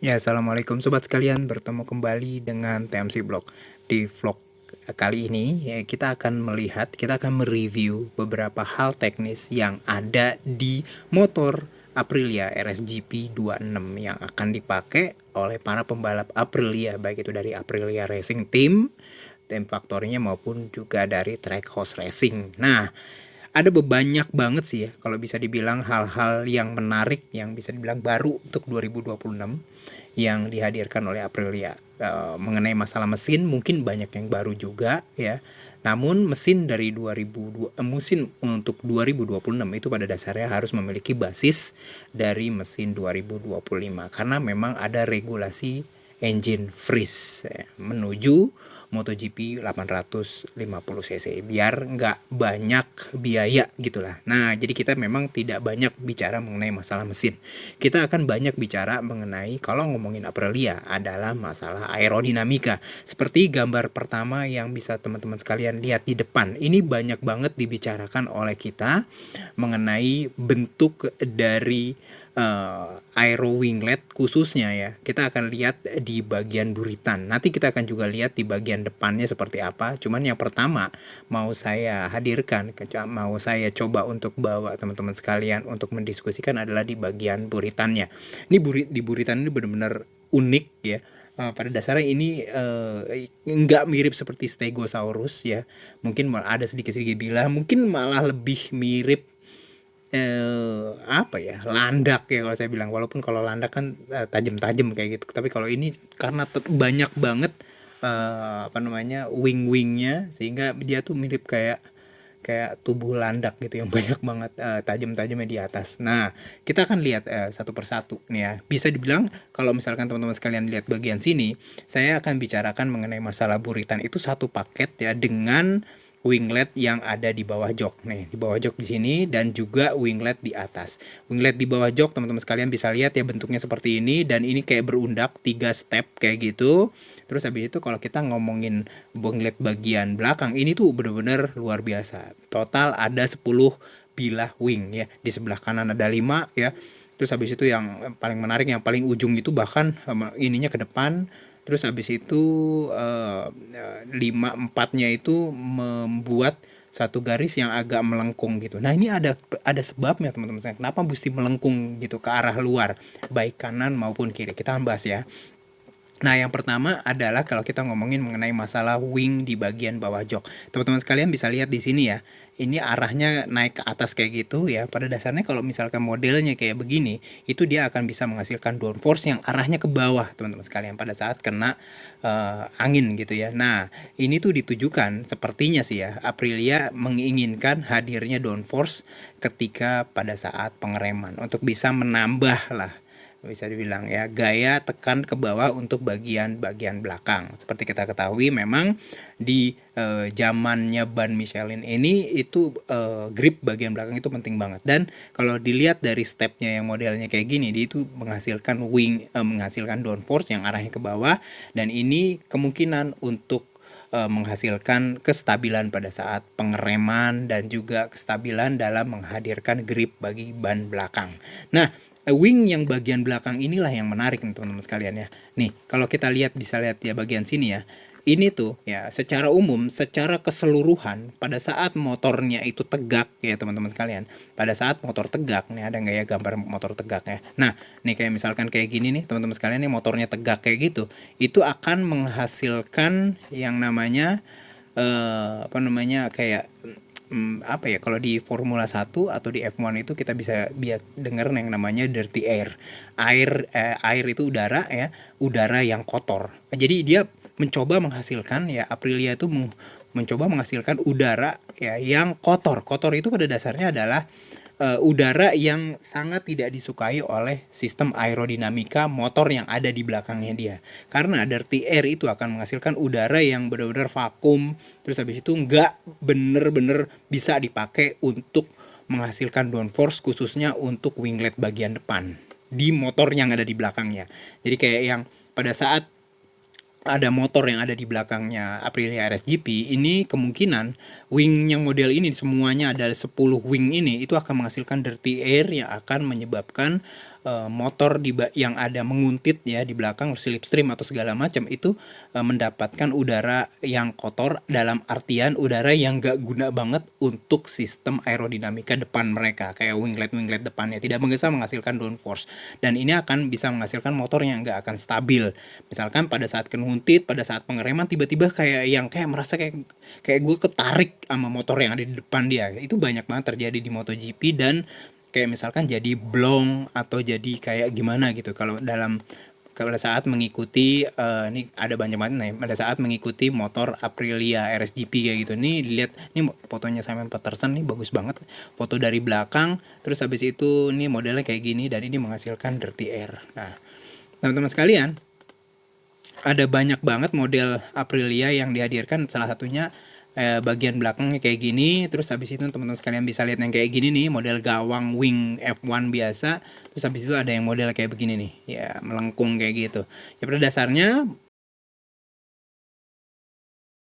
Ya, assalamualaikum sobat sekalian, bertemu kembali dengan TMC Vlog. Di vlog kali ini ya, kita akan mereview beberapa hal teknis yang ada di motor Aprilia RSGP 26 yang akan dipakai oleh para pembalap Aprilia, baik itu dari Aprilia Racing Team, tim faktorinya maupun juga dari Trackhouse Racing. Nah, ada banyak banget sih ya kalau bisa dibilang hal-hal yang menarik yang bisa dibilang baru untuk 2026 yang dihadirkan oleh Aprilia. Mengenai masalah mesin mungkin banyak yang baru juga ya. Namun mesin dari 2002 mesin untuk 2026 itu pada dasarnya harus memiliki basis dari mesin 2025 karena memang ada regulasi engine freeze ya, menuju MotoGP 850 cc biar nggak banyak biaya gitulah. Nah, jadi kita memang tidak banyak bicara mengenai masalah mesin. Kita akan banyak bicara mengenai kalau ngomongin Aprilia adalah masalah aerodinamika. Seperti gambar pertama yang bisa teman-teman sekalian lihat di depan. Ini banyak banget dibicarakan oleh kita mengenai bentuk dari aero winglet khususnya ya. Kita akan lihat di bagian buritan. Nanti kita akan juga lihat di bagian depannya seperti apa. Cuman yang pertama mau saya hadirkan, mau saya coba untuk bawa teman-teman sekalian untuk mendiskusikan adalah di bagian buritannya. Ini di buritan ini benar-benar unik ya. Pada dasarnya ini nggak mirip seperti Stegosaurus ya. Mungkin ada sedikit-sedikit bilang, mungkin malah lebih mirip apa ya, landak ya kalau saya bilang, walaupun kalau landak kan tajam-tajam kayak gitu, tapi kalau ini karena banyak banget apa namanya wing-wingnya sehingga dia tuh mirip kayak kayak tubuh landak gitu yang banyak banget tajam-tajamnya di atas. Nah, kita akan lihat satu persatu nih ya. Bisa dibilang kalau misalkan teman-teman sekalian lihat bagian sini, saya akan bicarakan mengenai masalah buritan itu satu paket ya dengan winglet yang ada di bawah jok nih, di bawah jok di sini dan juga winglet di atas. Winglet di bawah jok teman-teman sekalian bisa lihat ya bentuknya seperti ini dan ini kayak berundak 3 step kayak gitu. Terus habis itu kalau kita ngomongin winglet bagian belakang ini tuh bener-bener luar biasa. Total ada 10 bilah wing ya. Di sebelah kanan ada 5 ya. Terus habis itu yang paling menarik, yang paling ujung itu bahkan ininya ke depan. Terus habis itu 5 empatnya itu membuat satu garis yang agak melengkung gitu. Nah, ini ada sebabnya teman-teman saya. Kenapa mesti melengkung gitu ke arah luar, baik kanan maupun kiri. Kita bahas ya. Nah, yang pertama adalah kalau kita ngomongin mengenai masalah wing di bagian bawah jok. Teman-teman sekalian bisa lihat di sini ya. Ini arahnya naik ke atas kayak gitu ya. Pada dasarnya kalau misalkan modelnya kayak begini, itu dia akan bisa menghasilkan downforce yang arahnya ke bawah, teman-teman sekalian, pada saat kena angin gitu ya. Nah, ini tuh ditujukan sepertinya sih ya. Aprilia menginginkan hadirnya downforce ketika pada saat pengereman untuk bisa menambah lah, bisa dibilang ya, gaya tekan ke bawah untuk bagian-bagian belakang. Seperti kita ketahui memang di zamannya ban Michelin ini itu grip bagian belakang itu penting banget. Dan kalau dilihat dari stepnya yang modelnya kayak gini, dia itu menghasilkan menghasilkan downforce yang arahnya ke bawah, dan ini kemungkinan untuk menghasilkan kestabilan pada saat pengereman dan juga kestabilan dalam menghadirkan grip bagi ban belakang. Nah, wing yang bagian belakang inilah yang menarik nih teman-teman sekalian ya. Nih, kalau kita lihat, bisa lihat ya bagian sini ya. Ini tuh ya secara umum, secara keseluruhan pada saat motornya itu tegak ya teman-teman sekalian. Pada saat motor tegak, nih ada nggak ya gambar motor tegak ya. Nah, nih kayak misalkan kayak gini nih teman-teman sekalian, nih motornya tegak kayak gitu. Itu akan menghasilkan yang namanya apa namanya kayak apa ya, kalau di Formula 1 atau di F1 itu kita bisa dengar yang namanya dirty air. Air itu udara ya, udara yang kotor. Jadi dia mencoba menghasilkan ya, Aprilia itu mencoba menghasilkan udara ya yang kotor. Kotor itu pada dasarnya adalah udara yang sangat tidak disukai oleh sistem aerodinamika motor yang ada di belakangnya dia. Karena dirty air itu akan menghasilkan udara yang benar-benar vakum, terus habis itu nggak bener-bener bisa dipakai untuk menghasilkan downforce khususnya untuk winglet bagian depan di motor yang ada di belakangnya. Jadi kayak yang pada saat ada motor yang ada di belakangnya Aprilia RSGP, ini kemungkinan wing yang model ini semuanya ada 10 wing ini itu akan menghasilkan dirty air yang akan menyebabkan motor yang ada menguntit ya di belakang slipstream atau segala macam itu mendapatkan udara yang kotor, dalam artian udara yang gak guna banget untuk sistem aerodinamika depan mereka, kayak winglet depannya tidak bisa menghasilkan downforce, dan ini akan bisa menghasilkan motor yang gak akan stabil. Misalkan pada saat kenguntit, pada saat pengereman tiba-tiba kayak merasa kayak gue ketarik sama motor yang ada di depan dia. Itu banyak banget terjadi di MotoGP, dan kayak misalkan jadi blong atau jadi kayak gimana gitu kalau pada saat mengikuti ini ada banyak banget nih, pada saat mengikuti motor Aprilia RSGP kayak gitu. Nih lihat ini fotonya Simon Peterson nih, bagus banget foto dari belakang, terus habis itu nih modelnya kayak gini dan ini menghasilkan dirty air. Nah teman-teman sekalian, ada banyak banget model Aprilia yang dihadirkan, salah satunya bagian belakangnya kayak gini. Terus habis itu teman-teman sekalian bisa lihat yang kayak gini nih, model gawang wing F1 biasa. Terus habis itu ada yang model kayak begini nih, ya melengkung kayak gitu. Ya pada dasarnya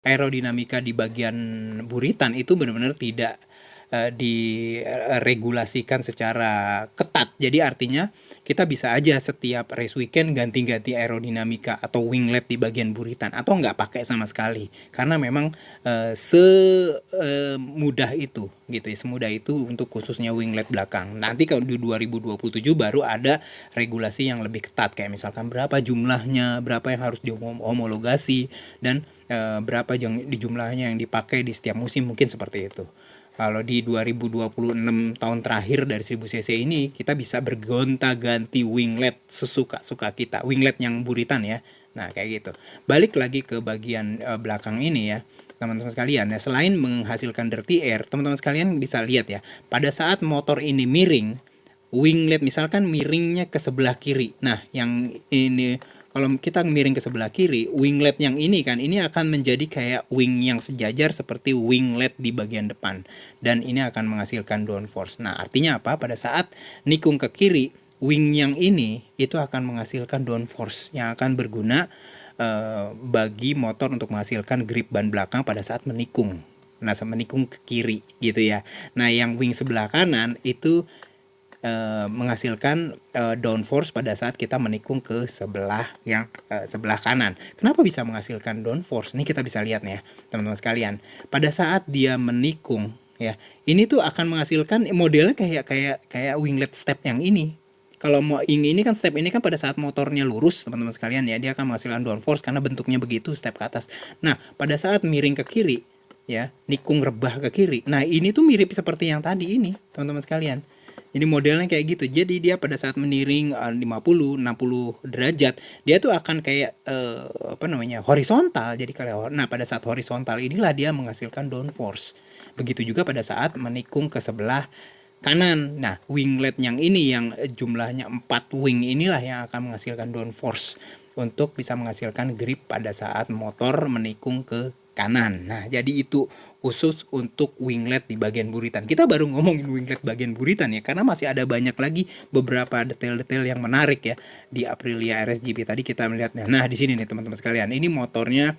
aerodinamika di bagian buritan itu benar-benar tidak diregulasikan secara ketat. Jadi artinya kita bisa aja setiap race weekend ganti-ganti aerodinamika atau winglet di bagian buritan, atau nggak pakai sama sekali, karena memang semudah itu gitu ya, semudah itu untuk khususnya winglet belakang. Nanti kalau di 2027 baru ada regulasi yang lebih ketat, kayak misalkan berapa jumlahnya, berapa yang harus dihomologasi, dan berapa di jumlahnya yang dipakai di setiap musim, mungkin seperti itu. Kalau di 2026 tahun terakhir dari 1000 cc ini, kita bisa bergonta-ganti winglet sesuka-suka kita. Winglet yang buritan ya. Nah, kayak gitu. Balik lagi ke bagian belakang ini ya, teman-teman sekalian. Nah, selain menghasilkan dirty air, teman-teman sekalian bisa lihat ya, pada saat motor ini miring, winglet misalkan miringnya ke sebelah kiri. Nah, yang ini kalau kita miring ke sebelah kiri, winglet yang ini kan, ini akan menjadi kayak wing yang sejajar seperti winglet di bagian depan, dan ini akan menghasilkan downforce. Nah artinya apa? Pada saat nikung ke kiri, wing yang ini itu akan menghasilkan downforce yang akan berguna bagi motor untuk menghasilkan grip ban belakang pada saat menikung. Nah menikung ke kiri gitu ya. Nah yang wing sebelah kanan itu menghasilkan downforce pada saat kita menikung ke sebelah sebelah kanan. Kenapa bisa menghasilkan downforce? Ini kita bisa lihat nih ya, teman-teman sekalian. Pada saat dia menikung ya, ini tuh akan menghasilkan modelnya kayak winglet step yang ini. Kalau mau ini kan step ini kan pada saat motornya lurus, teman-teman sekalian ya, dia akan menghasilkan downforce karena bentuknya begitu, step ke atas. Nah, pada saat miring ke kiri ya, nikung rebah ke kiri. Nah, ini tuh mirip seperti yang tadi ini, teman-teman sekalian. Jadi modelnya kayak gitu. Jadi dia pada saat meniring 50 60 derajat, dia tuh akan kayak horizontal. Jadi pada saat horizontal inilah dia menghasilkan downforce. Begitu juga pada saat menikung ke sebelah kanan. Nah, winglet yang ini yang jumlahnya 4 wing inilah yang akan menghasilkan downforce untuk bisa menghasilkan grip pada saat motor menikung ke kanan. Nah, jadi itu khusus untuk winglet di bagian buritan. Kita baru ngomongin winglet bagian buritan ya, karena masih ada banyak lagi beberapa detail-detail yang menarik ya di Aprilia RSGP tadi kita melihatnya. Nah, di sini nih teman-teman sekalian, ini motornya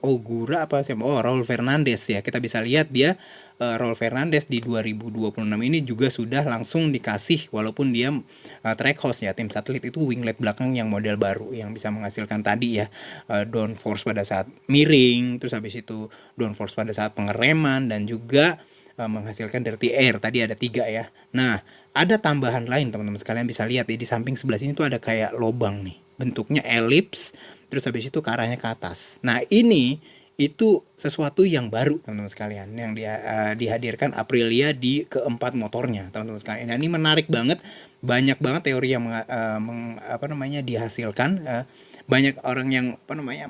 Ogura apa sih? Raul Fernandez ya. Kita bisa lihat dia Raul Fernandez di 2026 ini juga sudah langsung dikasih, walaupun dia track host ya, tim satelit, itu winglet belakang yang model baru yang bisa menghasilkan tadi ya downforce pada saat miring, terus habis itu downforce pada saat pengereman, dan juga menghasilkan dirty air. Tadi ada 3 ya. Nah, ada tambahan lain teman-teman sekalian, bisa lihat ya, di samping sebelah sini tuh ada kayak lobang nih, bentuknya elips, terus habis itu ke arahnya ke atas. Nah ini itu sesuatu yang baru teman-teman sekalian, yang dihadirkan Aprilia di keempat motornya teman-teman sekalian. Nah ini menarik banget, banyak banget teori yang dihasilkan, banyak orang yang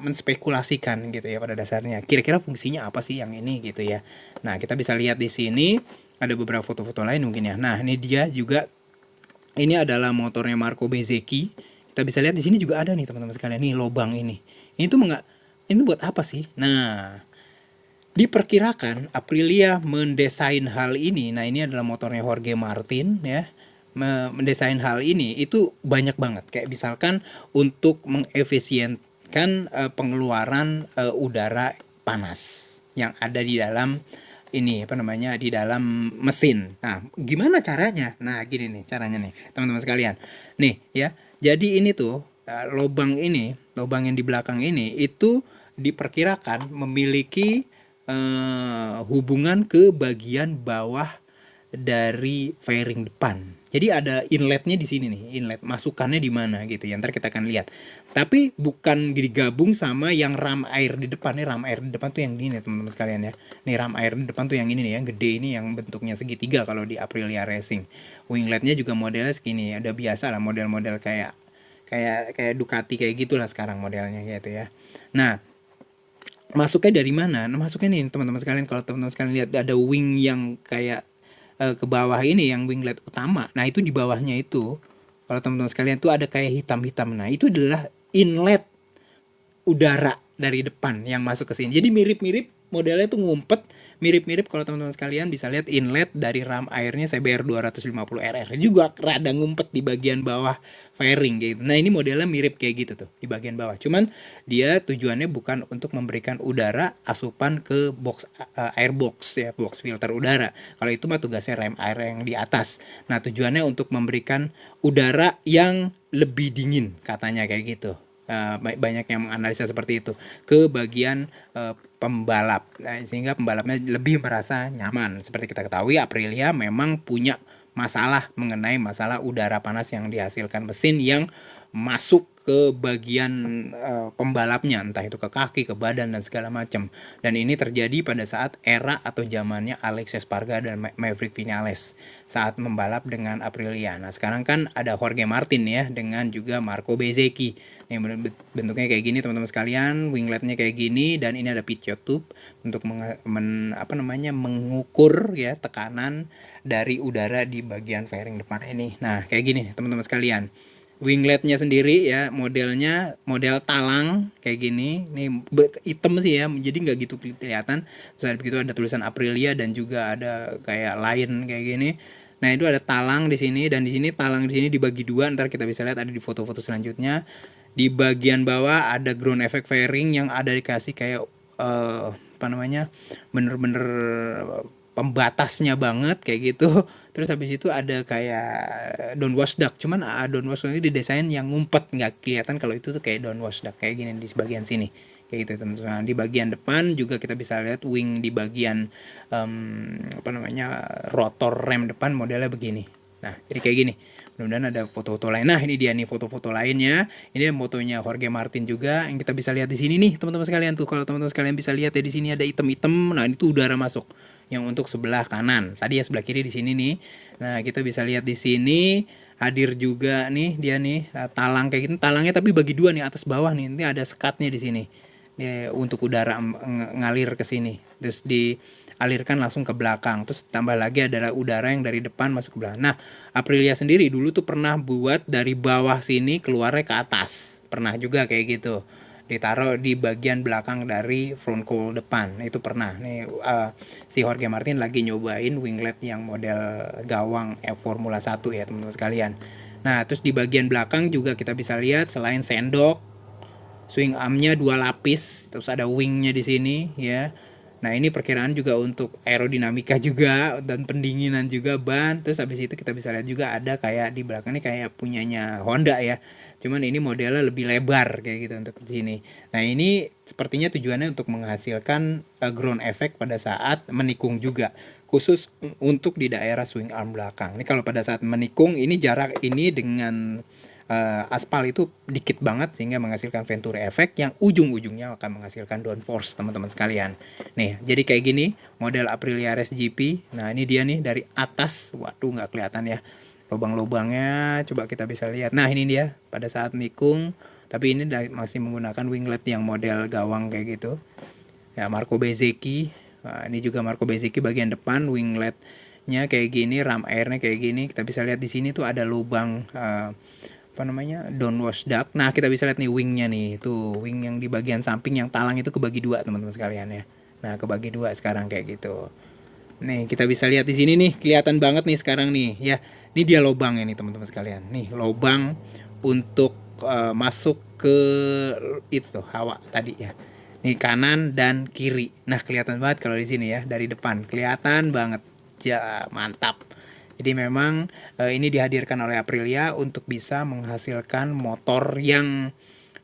menspekulasikan gitu ya, pada dasarnya kira-kira fungsinya apa sih yang ini gitu ya. Nah kita bisa lihat di sini ada beberapa foto-foto lain mungkin ya. Nah ini dia juga, ini adalah motornya Marco Bezzecchi. Kita bisa lihat di sini juga ada nih teman-teman sekalian, nih lobang ini. Ini tuh ini buat apa sih? Nah, diperkirakan Aprilia mendesain hal ini. Nah, ini adalah motornya Jorge Martin ya. Mendesain hal ini itu banyak banget. Kayak misalkan untuk mengefisienkan pengeluaran udara panas yang ada di dalam ini apa namanya di dalam mesin. Nah, gimana caranya? Nah, gini nih caranya nih, teman-teman sekalian. Nih ya. Jadi ini tuh lubang yang di belakang ini itu diperkirakan memiliki hubungan ke bagian bawah dari fairing depan. Jadi ada inletnya di sini nih, inlet masukannya di mana gitu ya. Ntar kita akan lihat. Tapi bukan digabung sama yang ram air di depan. Nih ram air di depan tuh yang ini nih teman-teman sekalian ya. Nih ram air di depan tuh yang ini nih, yang gede ini, yang bentuknya segitiga kalau di Aprilia Racing. Wingletnya juga modelnya segini ya. Udah biasa lah model-model kayak kayak Ducati kayak gitulah sekarang modelnya gitu ya. Nah, masuknya dari mana? Nah, masuknya nih teman-teman sekalian, kalau teman-teman sekalian lihat ada wing yang kayak ke bawah ini yang winglet utama. Nah, itu di bawahnya itu kalau teman-teman sekalian tuh ada kayak hitam-hitam. Nah, itu adalah inlet udara dari depan yang masuk ke sini. Jadi mirip-mirip modelnya tuh ngumpet, mirip-mirip kalau teman-teman sekalian bisa lihat inlet dari ram airnya CBR 250RR juga rada ngumpet di bagian bawah fairing gitu. Nah, ini modelnya mirip kayak gitu tuh di bagian bawah. Cuman dia tujuannya bukan untuk memberikan udara asupan ke box airbox ya, box filter udara. Kalau itu mah tugasnya rem air yang di atas. Nah, tujuannya untuk memberikan udara yang lebih dingin katanya kayak gitu. Banyak yang menganalisa seperti itu ke bagian pembalap. Nah, sehingga pembalapnya lebih merasa nyaman. Seperti kita ketahui, Aprilia memang punya masalah mengenai masalah udara panas yang dihasilkan mesin yang masuk ke bagian pembalapnya, entah itu ke kaki, ke badan dan segala macam. Dan ini terjadi pada saat era atau zamannya Alex Espargaro dan Maverick Vinales saat membalap dengan Aprilia. Nah, sekarang kan ada Jorge Martin ya dengan juga Marco Bezzecchi. Nih bentuknya kayak gini teman-teman sekalian, wingletnya kayak gini, dan ini ada pitch tube untuk mengukur ya tekanan dari udara di bagian fairing depan ini. Nah, kayak gini teman-teman sekalian. Wingletnya sendiri ya modelnya model talang kayak gini, nih hitam sih ya, jadi nggak gitu kelihatan. Terus ada begitu ada tulisan Aprilia dan juga ada kayak lion kayak gini. Nah, itu ada talang di sini, dan di sini talang di sini dibagi dua. Ntar kita bisa lihat ada di foto-foto selanjutnya. Di bagian bawah ada ground effect fairing yang ada dikasih kayak bener-bener pembatasnya banget kayak gitu. Terus habis itu ada kayak downwash duct, cuman downwash duct ini didesain yang ngumpet, nggak kelihatan kalau itu tuh kayak downwash duct kayak gini di bagian sini kayak gitu teman-teman. Di bagian depan juga kita bisa lihat wing di bagian rotor rem depan modelnya begini. Nah, jadi kayak gini. Mudah-mudahan ada foto-foto lain. Nah, ini dia nih foto-foto lainnya. Ini fotonya Jorge Martin juga yang kita bisa lihat di sini nih teman-teman sekalian tuh. Kalau teman-teman sekalian bisa lihat ya, di sini ada item-item. Nah, itu udara masuk yang untuk sebelah kanan. Tadi ya sebelah kiri di sini nih. Nah, kita bisa lihat di sini hadir juga nih dia nih talang kayak gitu. Talangnya tapi bagi dua nih, atas bawah nih. Ini ada sekatnya di sini. Dia untuk udara ngalir ke sini. Terus dialirkan langsung ke belakang. Terus tambah lagi adalah udara yang dari depan masuk ke belakang. Nah, Aprilia sendiri dulu tuh pernah buat dari bawah sini keluarnya ke atas. Pernah juga kayak gitu. Ditaruh di bagian belakang dari front cowl depan. Itu pernah. Nih si Jorge Martin lagi nyobain winglet yang model gawang Formula 1 ya teman-teman sekalian. Nah, terus di bagian belakang juga kita bisa lihat selain sendok, swing armnya 2 lapis, terus ada wingnya di sini ya. Nah, ini perkiraan juga untuk aerodinamika juga dan pendinginan juga ban. Terus habis itu kita bisa lihat juga ada kayak di belakang ini kayak punyanya Honda ya. Cuman ini modelnya lebih lebar kayak gitu untuk di sini. Nah, ini sepertinya tujuannya untuk menghasilkan ground effect pada saat menikung juga. Khusus untuk di daerah swing arm belakang. Ini kalau pada saat menikung, ini jarak ini dengan aspal itu dikit banget sehingga menghasilkan venturi effect yang ujung-ujungnya akan menghasilkan downforce teman-teman sekalian. Nih, jadi kayak gini model Aprilia Race GP. Nah, ini dia nih dari atas. Waduh, nggak kelihatan ya lubang-lubangnya. Coba kita bisa lihat. Nah, ini dia pada saat nikung. Tapi ini masih menggunakan winglet yang model gawang kayak gitu. Ya, Marco Bezzecchi. Nah, ini juga Marco Bezzecchi bagian depan wingletnya kayak gini, ram airnya kayak gini. Kita bisa lihat di sini tuh ada lubang downwash duct. Nah, kita bisa lihat nih wingnya nih, tuh wing yang di bagian samping yang talang itu kebagi dua teman-teman sekalian ya. Nah, kebagi dua sekarang kayak gitu. Nih, kita bisa lihat di sini nih, kelihatan banget nih sekarang nih ya. Ini dia lubangnya nih teman-teman sekalian. Nih, lubang untuk masuk ke itu tuh hawa tadi ya. Nih kanan dan kiri. Nah, kelihatan banget kalau di sini ya, dari depan kelihatan banget. Ja, mantap. Jadi memang ini dihadirkan oleh Aprilia untuk bisa menghasilkan motor yang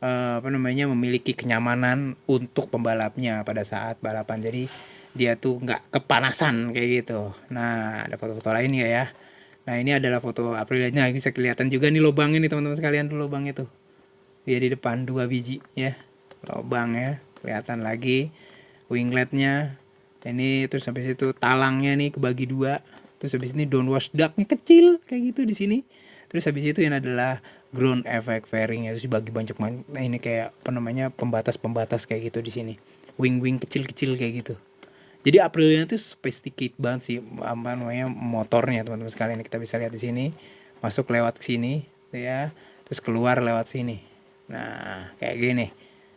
apa namanya, memiliki kenyamanan untuk pembalapnya pada saat balapan. Jadi dia tuh nggak kepanasan kayak gitu. Nah, ada foto-foto lain ya. Nah, ini adalah foto Aprilia. Nah, bisa kelihatan juga nih lubangnya nih teman-teman sekalian, tuh lubangnya tuh. Dia di depan 2 biji ya. Lubang ya. Kelihatan lagi wingletnya. Ini terus habis itu talangnya nih kebagi 2. Terus habis ini downwash ductnya kecil kayak gitu di sini. Terus habis itu yang adalah ground effect fairing ya, terus dibagi banyak. Nah, ini kayak apa namanya, pembatas-pembatas kayak gitu di sini. Wing-wing kecil-kecil kayak gitu. Jadi Aprilia itu sophisticated banget sih apa namanya motornya teman-teman sekalian. Kita bisa lihat di sini, masuk lewat sini ya, terus keluar lewat sini. Nah, kayak gini.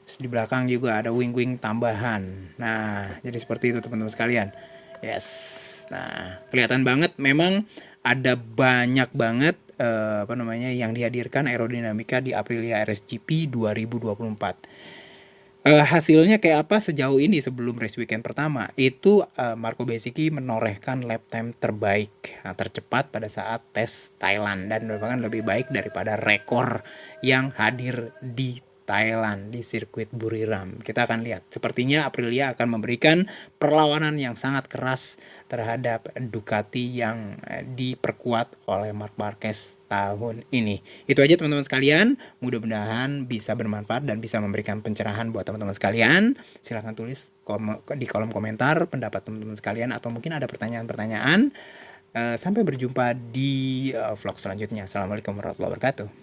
Terus di belakang juga ada wing-wing tambahan. Nah, jadi seperti itu teman-teman sekalian. Yes. Nah, kelihatan banget memang ada banyak banget apa namanya yang dihadirkan aerodinamika di Aprilia RSGP 2024. Hasilnya kayak apa sejauh ini sebelum race weekend pertama itu Marco Bezzecchi menorehkan lap time terbaik, tercepat pada saat tes Thailand, dan bahkan lebih baik daripada rekor yang hadir di Thailand di sirkuit Buriram. Kita akan lihat. Sepertinya Aprilia akan memberikan perlawanan yang sangat keras terhadap Ducati yang diperkuat oleh Marc Marquez tahun ini. Itu aja teman-teman sekalian. Mudah-mudahan bisa bermanfaat dan bisa memberikan pencerahan buat teman-teman sekalian. Silahkan tulis di kolom komentar pendapat teman-teman sekalian, atau mungkin ada pertanyaan-pertanyaan. Sampai berjumpa di vlog selanjutnya. Assalamualaikum warahmatullahi wabarakatuh.